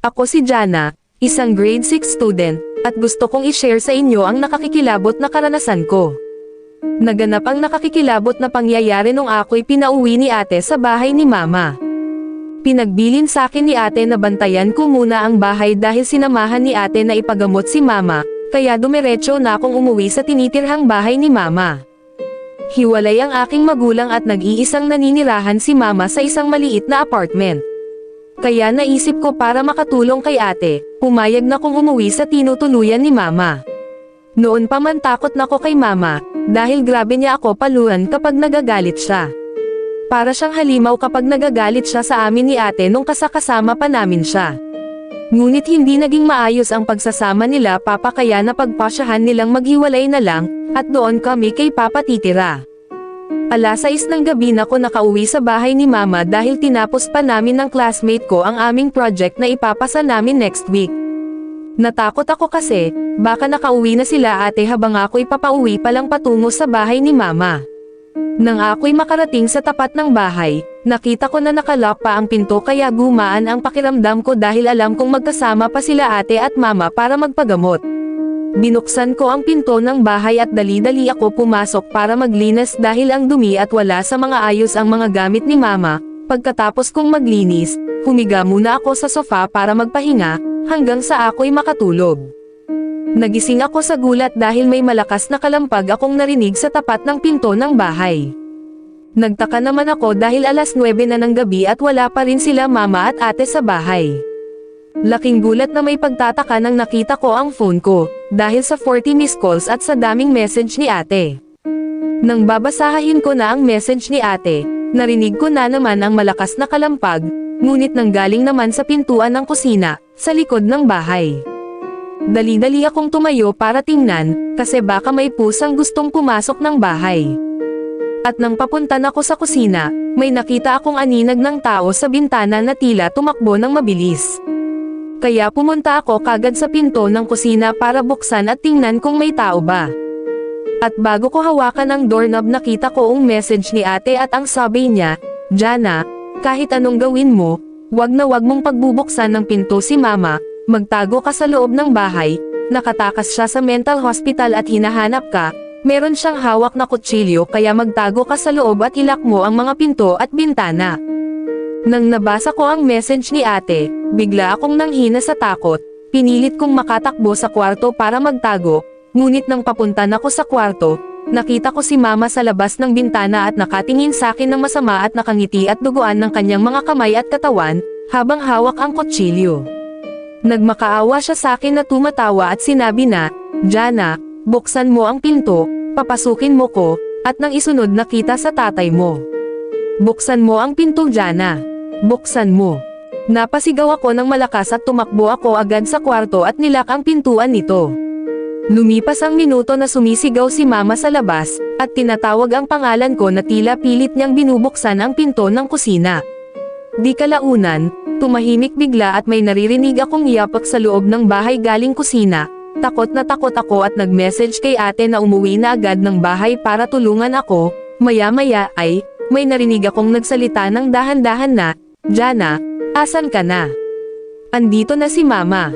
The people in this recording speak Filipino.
Ako si Jana, isang grade 6 student, at gusto kong i-share sa inyo ang nakakikilabot na karanasan ko. Naganap ang nakakikilabot na pangyayari nung ako'y pinauwi ni ate sa bahay ni mama. Pinagbilin sa akin ni ate na bantayan ko muna ang bahay dahil sinamahan ni ate na ipagamot si mama, kaya dumiretso na akong umuwi sa tinitirhang bahay ni mama. Hiwalay ang aking magulang at nag-iisang naninirahan si mama sa isang maliit na apartment. Kaya naisip ko para makatulong kay ate, pumayag na kong umuwi sa tinutuluyan ni mama. Noon pa man takot na ko kay mama, dahil grabe niya ako paluan kapag nagagalit siya. Para siyang halimaw kapag nagagalit siya sa amin ni ate nung kasakasama pa namin siya. Ngunit hindi naging maayos ang pagsasama nila papa kaya napagpasyahan nilang maghiwalay na lang, at doon kami kay papa titira. Alas 6 ng gabi na ko nakauwi sa bahay ni mama dahil tinapos pa namin ng classmate ko ang aming project na ipapasa namin next week. Natakot ako kasi, baka nakauwi na sila ate habang ako'y papauwi palang patungo sa bahay ni mama. Nang ako'y makarating sa tapat ng bahay, nakita ko na nakalock pa ang pinto kaya gumaan ang pakiramdam ko dahil alam kong magkasama pa sila ate at mama para magpagamot. Binuksan ko ang pinto ng bahay at dali-dali ako pumasok para maglinis dahil ang dumi at wala sa mga ayos ang mga gamit ni mama. Pagkatapos kong maglinis, humiga muna ako sa sofa para magpahinga, hanggang sa ako'y makatulog. Nagising ako sa gulat dahil may malakas na kalampag akong narinig sa tapat ng pinto ng bahay. Nagtaka naman ako dahil alas 9 na ng gabi at wala pa rin sila mama at ate sa bahay. Laking gulat na may pagtataka nang nakita ko ang phone ko, dahil sa 40 missed calls at sa daming message ni ate. Nang babasahin ko na ang message ni ate, narinig ko na naman ang malakas na kalampag, ngunit nanggaling naman sa pintuan ng kusina, sa likod ng bahay. Dali-dali akong tumayo para tingnan, kasi baka may pusang gustong pumasok ng bahay. At nang papunta na ako sa kusina, may nakita akong aninag ng tao sa bintana na tila tumakbo ng mabilis. Kaya pumunta ako kagad sa pinto ng kusina para buksan at tingnan kung may tao ba. At bago ko hawakan ang doorknob nakita ko ang message ni ate at ang sabi niya, "Jana, kahit anong gawin mo, wag na wag mong pagbubuksan ng pinto si mama, magtago ka sa loob ng bahay, nakatakas siya sa mental hospital at hinahanap ka, meron siyang hawak na kutsilyo kaya magtago ka sa loob at ilak mo ang mga pinto at bintana." Nang nabasa ko ang message ni ate, bigla akong nanghina sa takot, pinilit kong makatakbo sa kwarto para magtago, ngunit nang papunta na ko sa kwarto, nakita ko si mama sa labas ng bintana at nakatingin sa akin ng masama at nakangiti at duguan ng kanyang mga kamay at katawan, habang hawak ang kutsilyo. Nagmakaawa siya sa akin na tumatawa at sinabi na, "Jana, buksan mo ang pinto, papasukin mo ko," at nang isunod nakita sa tatay mo. "Buksan mo ang pinto Jana. Buksan mo." Napasigaw ako ng malakas at tumakbo ako agad sa kwarto at nilak ang pintuan nito. Lumipas ang minuto na sumisigaw si mama sa labas, at tinatawag ang pangalan ko na tila pilit niyang binubuksan ang pinto ng kusina. Di kalaunan, tumahimik bigla at may naririnig akong yapak sa loob ng bahay galing kusina. Takot na takot ako at nag-message kay ate na umuwi na agad ng bahay para tulungan ako. Maya-maya ay, may narinig akong nagsalita ng dahan-dahan na, "Jana, asan ka na? Andito na si mama."